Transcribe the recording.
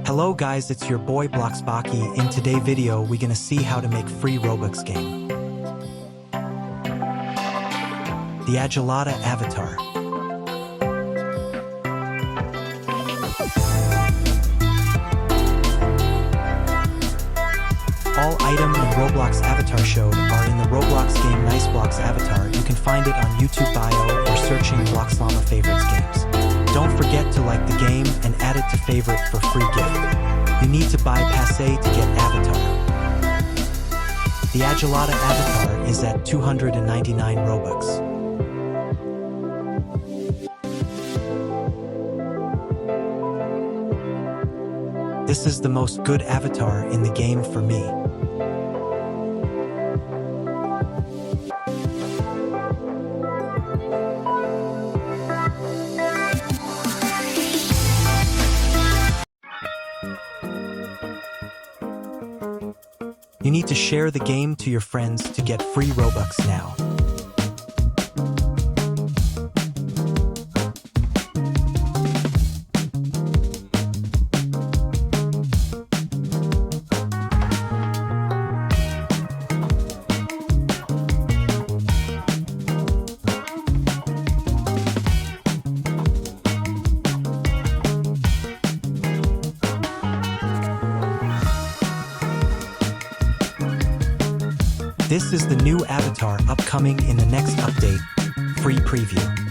Hello guys, it's your boy Bloxbaki. In today's video, we're gonna see how to make free Robux game. The Agilata avatar. All item and Roblox avatar showed are in the Roblox game niceblox avatar. You can find it on YouTube bio or searching Bloxllama favorites games. Don't forget to like the game and add it to favorite for free gift. You need to buy passe to get avatar. The Agilata avatar is at 299 Robux. This is the most good avatar in the game for me. You need to share the game to your friends to get free Robux now. This is the new avatar upcoming in the next update. Free preview.